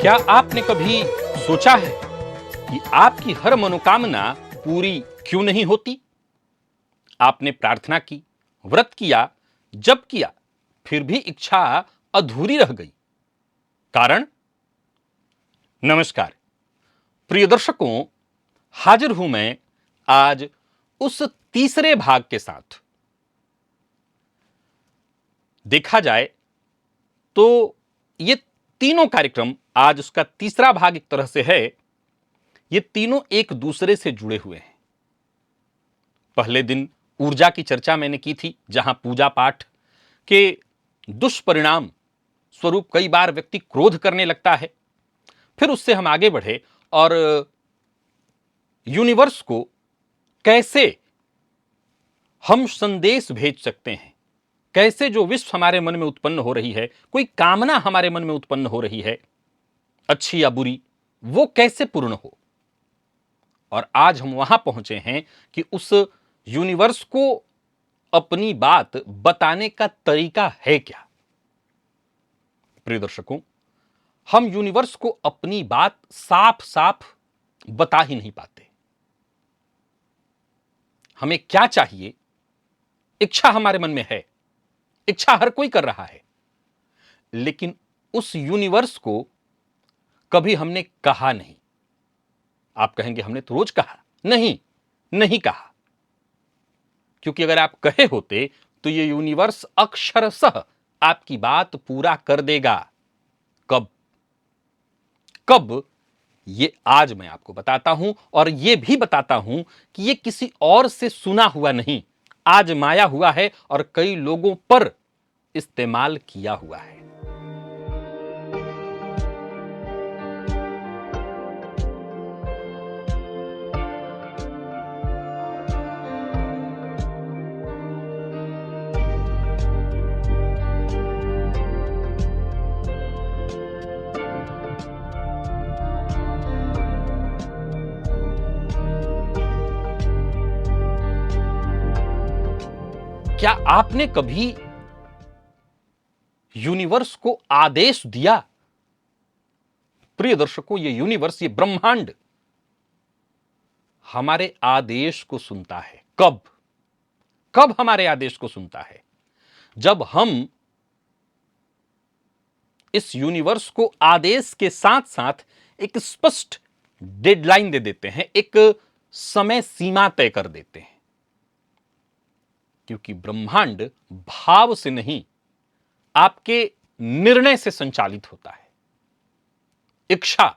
क्या आपने कभी सोचा है कि आपकी हर मनोकामना पूरी क्यों नहीं होती? आपने प्रार्थना की, व्रत किया, जप किया, फिर भी इच्छा अधूरी रह गई। कारण? नमस्कार प्रिय दर्शकों, हाजिर हूं मैं आज उस तीसरे भाग के साथ। देखा जाए तो ये तीनों कार्यक्रम, आज उसका तीसरा भाग एक तरह से है। ये तीनों एक दूसरे से जुड़े हुए हैं। पहले दिन ऊर्जा की चर्चा मैंने की थी, जहां पूजा पाठ के दुष्परिणाम स्वरूप कई बार व्यक्ति क्रोध करने लगता है। फिर उससे हम आगे बढ़े और यूनिवर्स को कैसे हम संदेश भेज सकते हैं, कैसे जो विश्व हमारे मन में उत्पन्न हो रही है, कोई कामना हमारे मन में उत्पन्न हो रही है, अच्छी या बुरी, वो कैसे पूर्ण हो। और आज हम वहां पहुंचे हैं कि उस यूनिवर्स को अपनी बात बताने का तरीका है क्या। प्रिय दर्शकों, हम यूनिवर्स को अपनी बात साफ साफ बता ही नहीं पाते। हमें क्या चाहिए, इच्छा हमारे मन में है, इच्छा हर कोई कर रहा है, लेकिन उस यूनिवर्स को कभी हमने कहा नहीं। आप कहेंगे हमने तो रोज कहा। नहीं, नहीं कहा, क्योंकि अगर आप कहे होते तो ये यूनिवर्स अक्षरशः आपकी बात पूरा कर देगा। कब? कब? ये आज मैं आपको बताता हूं, और ये भी बताता हूं कि ये किसी और से सुना हुआ नहीं, आजमाया हुआ है और कई लोगों पर इस्तेमाल किया हुआ है। क्या आपने कभी यूनिवर्स को आदेश दिया? प्रिय दर्शकों, ये यूनिवर्स, ये ब्रह्मांड हमारे आदेश को सुनता है। कब? कब हमारे आदेश को सुनता है? जब हम इस यूनिवर्स को आदेश के साथ साथ एक स्पष्ट डेडलाइन दे देते हैं, एक समय सीमा तय कर देते हैं। क्योंकि ब्रह्मांड भाव से नहीं, आपके निर्णय से संचालित होता है। इच्छा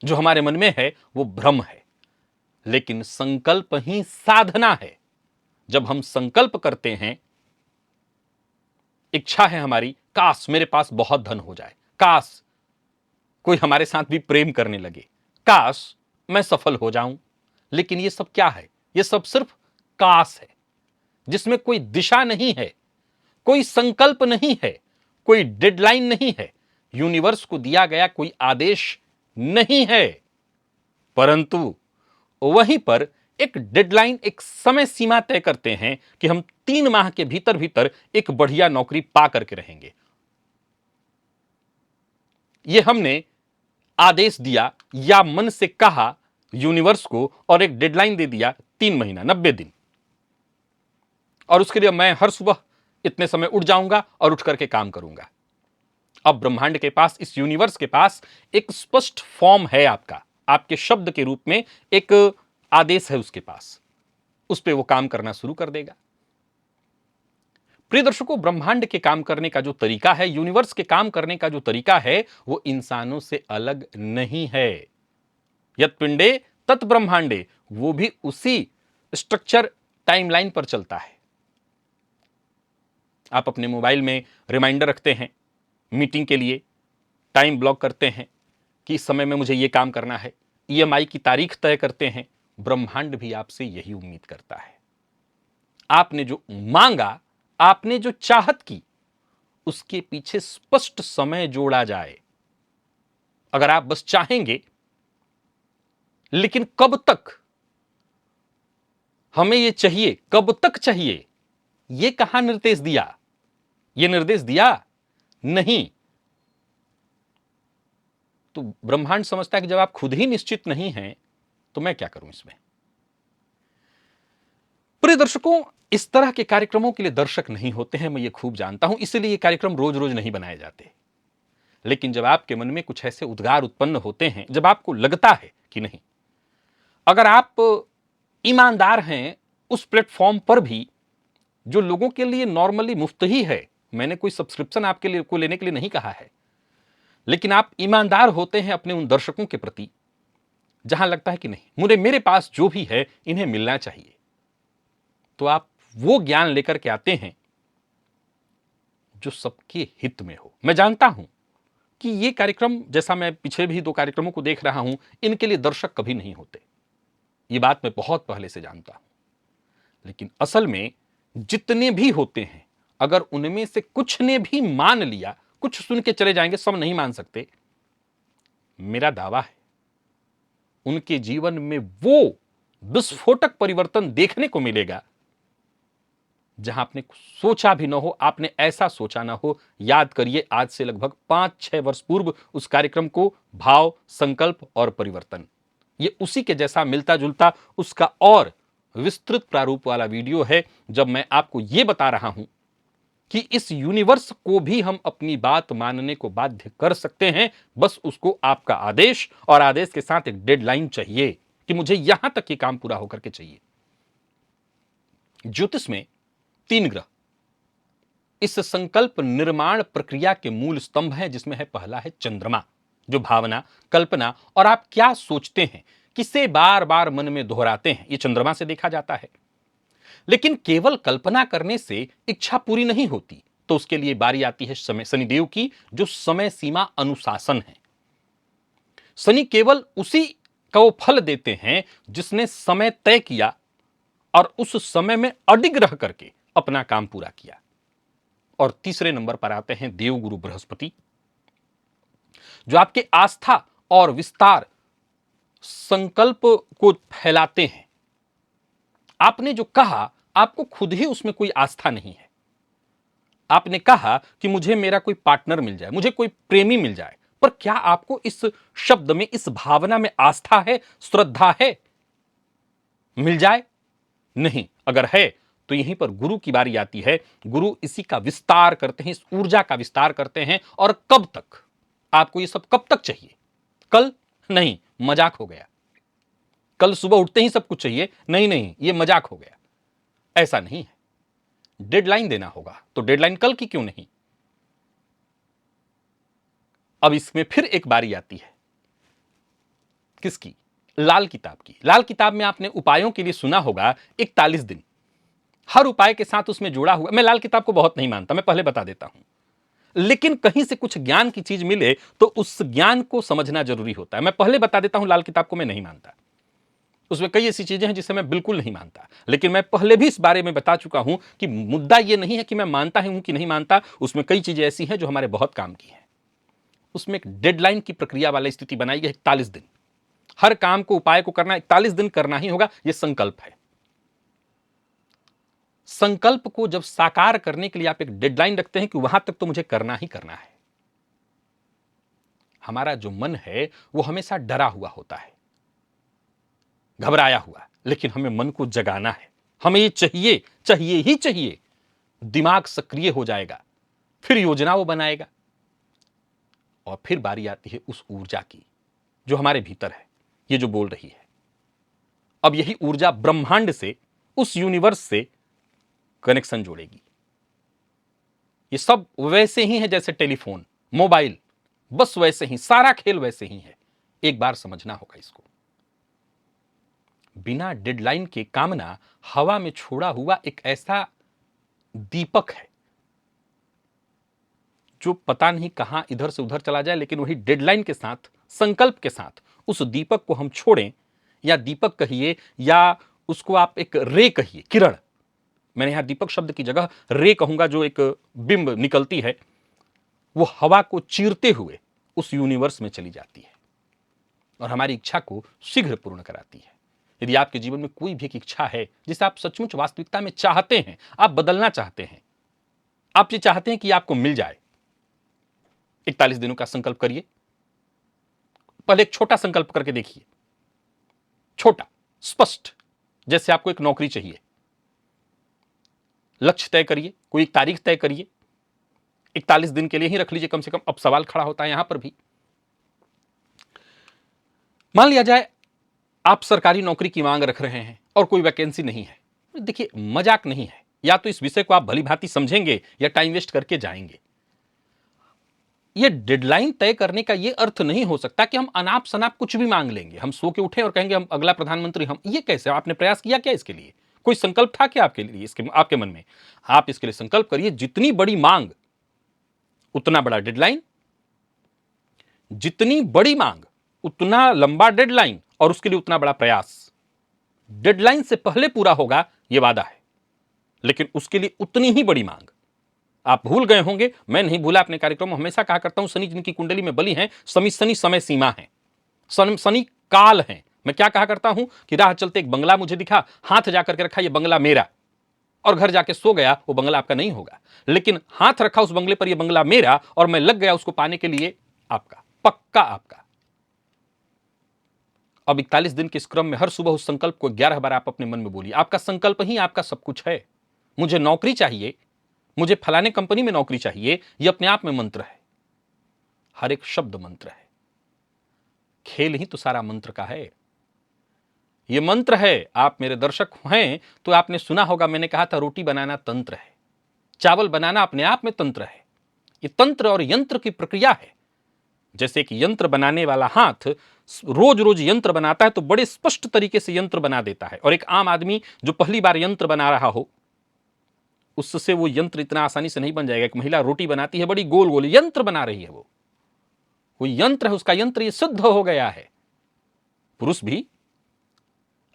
जो हमारे मन में है वो भ्रम है, लेकिन संकल्प ही साधना है। जब हम संकल्प करते हैं, इच्छा है हमारी, काश मेरे पास बहुत धन हो जाए, काश कोई हमारे साथ भी प्रेम करने लगे, काश मैं सफल हो जाऊं। लेकिन ये सब क्या है? ये सब सिर्फ काश है, जिसमें कोई दिशा नहीं है, कोई संकल्प नहीं है, कोई डेडलाइन नहीं है, यूनिवर्स को दिया गया कोई आदेश नहीं है। परंतु वहीं पर एक डेडलाइन, एक समय सीमा तय करते हैं कि हम 3 माह के भीतर भीतर एक बढ़िया नौकरी पा करके रहेंगे। यह हमने आदेश दिया या मन से कहा यूनिवर्स को, और एक डेडलाइन दे दिया 3 महीना, 90 दिन। और उसके लिए मैं हर सुबह इतने समय उठ जाऊंगा और उठ करके काम करूंगा। अब ब्रह्मांड के पास, इस यूनिवर्स के पास एक स्पष्ट फॉर्म है आपका, आपके शब्द के रूप में एक आदेश है उसके पास, उस पर वो काम करना शुरू कर देगा। प्रिय दर्शकों, ब्रह्मांड के काम करने का जो तरीका है, यूनिवर्स के काम करने का जो तरीका है, वो इंसानों से अलग नहीं है। यत् पिंडे तत् ब्रह्मांडे, वो भी उसी स्ट्रक्चर, टाइमलाइन पर चलता है। आप अपने मोबाइल में रिमाइंडर रखते हैं मीटिंग के लिए, टाइम ब्लॉक करते हैं कि इस समय में मुझे यह काम करना है, ईएमआई की तारीख तय करते हैं। ब्रह्मांड भी आपसे यही उम्मीद करता है। आपने जो मांगा, आपने जो चाहत की, उसके पीछे स्पष्ट समय जोड़ा जाए। अगर आप बस चाहेंगे, लेकिन कब तक हमें यह चाहिए, कब तक चाहिए, यह कहां निर्देश दिया? यह निर्देश दिया नहीं। तो ब्रह्मांड समझता है कि जब आप खुद ही निश्चित नहीं हैं तो मैं क्या करूं इसमें। प्रिय दर्शकों, इस तरह के कार्यक्रमों के लिए दर्शक नहीं होते हैं, मैं ये खूब जानता हूं, इसलिए ये कार्यक्रम रोज रोज नहीं बनाए जाते। लेकिन जब आपके मन में कुछ ऐसे उद्गार उत्पन्न होते हैं, जब आपको लगता है कि नहीं, अगर आप ईमानदार हैं, उस प्लेटफॉर्म पर भी जो लोगों के लिए नॉर्मली मुफ्त ही है, मैंने कोई सब्सक्रिप्शन आपके लिए को लेने के लिए नहीं कहा है, लेकिन आप ईमानदार होते हैं अपने उन दर्शकों के प्रति जहां लगता है कि नहीं, मुझे मेरे पास जो भी है इन्हें मिलना चाहिए, तो आप वो ज्ञान लेकर के आते हैं जो सबके हित में हो। मैं जानता हूं कि ये कार्यक्रम, जैसा मैं पिछले भी 2 कार्यक्रमों को देख रहा हूं, इनके लिए दर्शक कभी नहीं होते, ये बात मैं बहुत पहले से जानता हूं। लेकिन असल में जितने भी होते हैं, अगर उनमें से कुछ ने भी मान लिया, कुछ सुन के चले जाएंगे, सब नहीं मान सकते, मेरा दावा है उनके जीवन में वो विस्फोटक परिवर्तन देखने को मिलेगा जहां आपने सोचा भी ना हो, आपने ऐसा सोचा ना हो। याद करिए, आज से लगभग 5-6 वर्ष पूर्व उस कार्यक्रम को भाव, संकल्प और परिवर्तन, ये उसी के जैसा मिलता जुलता उसका और विस्तृत प्रारूप वाला वीडियो है, जब मैं आपको यह बता रहा हूं कि इस यूनिवर्स को भी हम अपनी बात मानने को बाध्य कर सकते हैं। बस उसको आपका आदेश, और आदेश के साथ एक डेडलाइन चाहिए कि मुझे यहां तक ये काम पूरा होकर के चाहिए। ज्योतिष में 3 ग्रह इस संकल्प निर्माण प्रक्रिया के मूल स्तंभ हैं, जिसमें है पहला है चंद्रमा, जो भावना, कल्पना और आप क्या सोचते हैं, किसे बार बार मन में दोहराते हैं, ये चंद्रमा से देखा जाता है। लेकिन केवल कल्पना करने से इच्छा पूरी नहीं होती, तो उसके लिए बारी आती है शनिदेव की, जो समय सीमा अनुशासन है। शनि केवल उसी को फल देते हैं जिसने समय तय किया और उस समय में अडिग रह करके अपना काम पूरा किया। और तीसरे नंबर पर आते हैं देवगुरु बृहस्पति, जो आपके आस्था और विस्तार संकल्प को फैलाते हैं। आपने जो कहा, आपको खुद ही उसमें कोई आस्था नहीं है। आपने कहा कि मुझे मेरा कोई पार्टनर मिल जाए, मुझे कोई प्रेमी मिल जाए, पर क्या आपको इस शब्द में, इस भावना में आस्था है, श्रद्धा है? मिल जाए? नहीं। अगर है तो यहीं पर गुरु की बारी आती है। गुरु इसी का विस्तार करते हैं, इस ऊर्जा का विस्तार करते हैं। और कब तक? आपको ये सब कब तक चाहिए? कल? नहीं, मजाक हो गया। कल सुबह उठते ही सब कुछ चाहिए? नहीं नहीं, ये मजाक हो गया। ऐसा नहीं है। डेडलाइन देना होगा, तो डेडलाइन कल की क्यों नहीं? अब इसमें फिर एक बारी आती है, किसकी? लाल किताब की। लाल किताब में आपने उपायों के लिए सुना होगा 41 दिन, हर उपाय के साथ उसमें जुड़ा हुआ। मैं लाल किताब को बहुत नहीं मानता, मैं पहले बता देता हूं, लेकिन कहीं से कुछ ज्ञान की चीज मिले तो उस ज्ञान को समझना जरूरी होता है। मैं पहले बता देता हूं, लाल किताब को मैं नहीं मानता। उसमें कई ऐसी चीजें हैं जिसे मैं बिल्कुल नहीं मानता, लेकिन मैं पहले भी इस बारे में बता चुका हूं कि मुद्दा यह नहीं है कि मैं मानता हूं कि नहीं मानता। उसमें कई चीजें ऐसी हैं जो हमारे बहुत काम की हैं। उसमें एक डेडलाइन की प्रक्रिया वाली स्थिति बनाई है, 41 दिन। हर काम को, उपाय को करना 41 दिन करना ही होगा, यह संकल्प है। संकल्प को जब साकार करने के लिए आप एक डेडलाइन रखते हैं कि वहां तक तो मुझे करना ही करना है। हमारा जो मन है वो हमेशा डरा हुआ होता है, घबराया हुआ, लेकिन हमें मन को जगाना है। हमें ये चाहिए, चाहिए ही चाहिए। दिमाग सक्रिय हो जाएगा, फिर योजना वो बनाएगा, और फिर बारी आती है उस ऊर्जा की जो हमारे भीतर है, ये जो बोल रही है। अब यही ऊर्जा ब्रह्मांड से, उस यूनिवर्स से कनेक्शन जोड़ेगी। ये सब वैसे ही है जैसे टेलीफोन, मोबाइल, बस वैसे ही, सारा खेल वैसे ही है। एक बार समझना होगा इसको। बिना डेडलाइन के कामना हवा में छोड़ा हुआ एक ऐसा दीपक है जो पता नहीं कहां इधर से उधर चला जाए, लेकिन वही डेडलाइन के साथ, संकल्प के साथ उस दीपक को हम छोड़ें, या दीपक कहिए या उसको आप एक रे कहिए, किरण। मैंने यहां दीपक शब्द की जगह रे कहूंगा, जो एक बिंब निकलती है, वो हवा को चीरते हुए उस यूनिवर्स में चली जाती है और हमारी इच्छा को शीघ्र पूर्ण कराती है। यदि आपके जीवन में कोई भी एक इच्छा है जिसे आप सचमुच वास्तविकता में चाहते हैं, आप बदलना चाहते हैं, आप ये चाहते हैं कि आपको मिल जाए, 41 दिनों का संकल्प करिए। पहले एक छोटा संकल्प करके देखिए, छोटा, स्पष्ट, जैसे आपको एक नौकरी चाहिए। लक्ष्य तय करिए, कोई एक तारीख तय करिए, 41 दिन के लिए ही रख लीजिए कम से कम। अब सवाल खड़ा होता है यहां पर भी, मान लिया जाए आप सरकारी नौकरी की मांग रख रहे हैं और कोई वैकेंसी नहीं है। देखिए, मजाक नहीं है, या तो इस विषय को आप भली भांति समझेंगे या टाइम वेस्ट करके जाएंगे। ये डेडलाइन तय करने का ये अर्थ नहीं हो सकता कि हम अनाप शनाप कुछ भी मांग लेंगे, हम सो के उठे और कहेंगे हम अगला प्रधानमंत्री हम। ये कैसे? आपने प्रयास किया क्या इसके लिए? कोई संकल्प था क्या आपके लिए, इसके आपके मन में? आप इसके लिए संकल्प करिए, जितनी बड़ी मांग उतना बड़ा डेडलाइन, जितनी बड़ी मांग उतना लंबा डेडलाइन, और उसके लिए उतना बड़ा प्रयास। डेडलाइन से पहले पूरा होगा यह वादा है, लेकिन उसके लिए उतनी ही बड़ी मांग। आप भूल गए होंगे, मैं नहीं भूला, अपने कार्यक्रम में हमेशा कहा करता हूं, शनि जिनकी कुंडली में बली है, शनि समय सीमा है, शनि काल है। मैं क्या कहा करता हूं कि राह चलते एक बंगला मुझे दिखा, हाथ जाकर के रखा ये बंगला मेरा, और घर जाके सो गया, वो बंगला आपका नहीं होगा। लेकिन हाथ रखा उस बंगले पर, ये बंगला मेरा, और मैं लग गया उसको पाने के लिए, आपका, पक्का आपका। अब 41 दिन के इस क्रम में हर सुबह उस संकल्प को 11 बार आप अपने मन में बोलिए। आपका संकल्प ही आपका सब कुछ है। मुझे नौकरी चाहिए, मुझे फलाने कंपनी में नौकरी चाहिए, यह अपने आप में मंत्र है। हर एक शब्द मंत्र है। खेल ही तो सारा मंत्र का है। यह मंत्र है। आप मेरे दर्शक हैं तो आपने सुना होगा, मैंने कहा था रोटी बनाना तंत्र है, चावल बनाना अपने आप में तंत्र है। यह तंत्र और यंत्र की प्रक्रिया है। जैसे कि यंत्र बनाने वाला हाथ रोज रोज यंत्र बनाता है तो बड़े स्पष्ट तरीके से यंत्र बना देता है, और एक आम आदमी जो पहली बार यंत्र बना रहा हो, उससे वो यंत्र इतना आसानी से नहीं बन जाएगा। एक महिला रोटी बनाती है, बड़ी गोल गोल यंत्र बना रही है, वो यंत्र है, उसका यंत्र ये सिद्ध हो गया है। पुरुष भी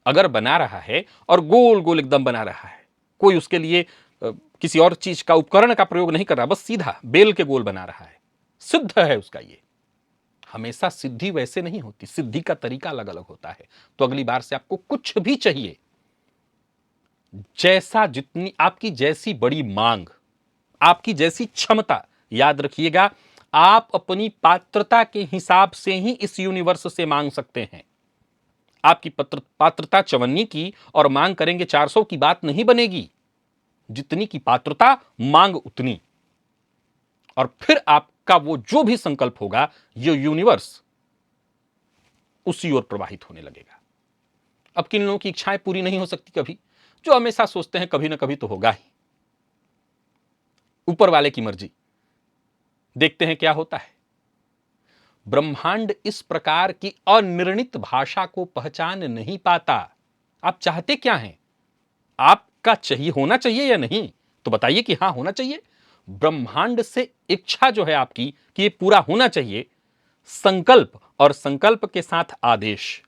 अगर बना रहा है और गोल गोल एकदम बना रहा है, कोई उसके लिए किसी और चीज का, उपकरण का प्रयोग नहीं कर रहा, बस सीधा बेल के गोल बना रहा है, सिद्ध है उसका। ये हमेशा सिद्धि वैसे नहीं होती, सिद्धि का तरीका अलग अलग होता है। तो अगली बार से आपको कुछ भी चाहिए, जैसा, जितनी आपकी जैसी बड़ी मांग, आपकी जैसी क्षमता, याद रखिएगा, आप अपनी पात्रता के हिसाब से ही इस यूनिवर्स से मांग सकते हैं। आपकी पात्रता 54 की और मांग करेंगे 400 की, बात नहीं बनेगी। जितनी की पात्रता, मांग उतनी, और फिर आपका वो जो भी संकल्प होगा, ये यूनिवर्स उसी ओर प्रवाहित होने लगेगा। अब किन लोगों की इच्छाएं पूरी नहीं हो सकती कभी? जो हमेशा सोचते हैं कभी ना कभी तो होगा ही। ऊपर वाले की मर्जी। देखते हैं क्या होता है। ब्रह्मांड इस प्रकार की अनिर्णित भाषा को पहचान नहीं पाता। आप चाहते क्या हैं? आपका चाहिए, होना चाहिए या नहीं? तो बताइए कि हां होना चाहिए। ब्रह्मांड से इच्छा जो है आपकी कि ये पूरा होना चाहिए, संकल्प, और संकल्प के साथ आदेश।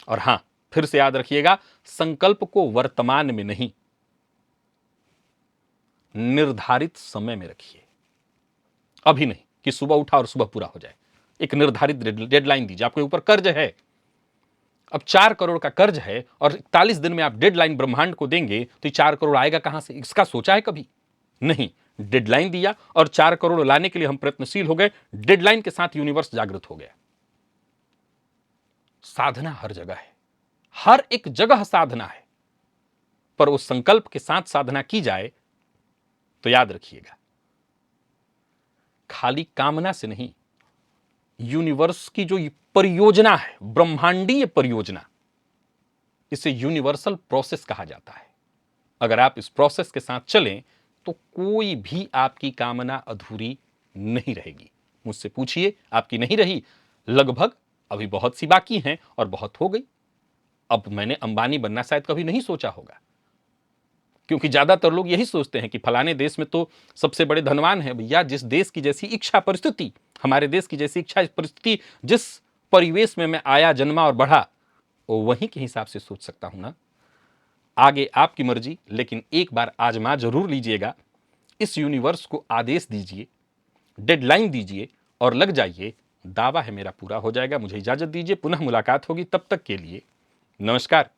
और हां, फिर से याद रखिएगा, संकल्प को वर्तमान में नहीं, निर्धारित समय में रखिए। अभी नहीं कि सुबह उठा और सुबह पूरा हो जाए। एक निर्धारित डेडलाइन दीजिए। आपके ऊपर कर्ज है, अब 4 करोड़ का कर्ज है, और 41 दिन में आप डेडलाइन ब्रह्मांड को देंगे, तो 4 करोड़ आएगा कहां से? इसका सोचा है कभी? नहीं। डेडलाइन दिया और 4 करोड़ लाने के लिए हम प्रयत्नशील हो गए। डेडलाइन के साथ यूनिवर्स जागृत हो गया। साधना हर जगह है, हर एक जगह साधना है, पर उस संकल्प के साथ साधना की जाए तो याद रखिएगा, खाली कामना से नहीं, यूनिवर्स की जो परियोजना है, ब्रह्मांडीय परियोजना, इसे यूनिवर्सल प्रोसेस कहा जाता है। अगर आप इस प्रोसेस के साथ चलें तो कोई भी आपकी कामना अधूरी नहीं रहेगी। मुझसे पूछिए, आपकी नहीं रही? लगभग। अभी बहुत सी बाकी हैं और बहुत हो गई। अब मैंने अंबानी बनना शायद कभी नहीं सोचा होगा, क्योंकि ज्यादातर लोग यही सोचते हैं कि फलाने देश में तो सबसे बड़े धनवान है। भैया, जिस देश की जैसी इच्छा परिस्थिति, हमारे देश की जैसी इच्छा परिस्थिति, जिस परिवेश में मैं आया, जन्मा और बढ़ा, वो वहीं के हिसाब से सोच सकता हूं ना। आगे आपकी मर्जी, लेकिन एक बार आजमा जरूर लीजिएगा। इस यूनिवर्स को आदेश दीजिए, डेडलाइन दीजिए और लग जाइए। दावा है मेरा पूरा हो जाएगा। मुझे इजाजत दीजिए, पुनः मुलाकात होगी। तब तक के लिए नमस्कार।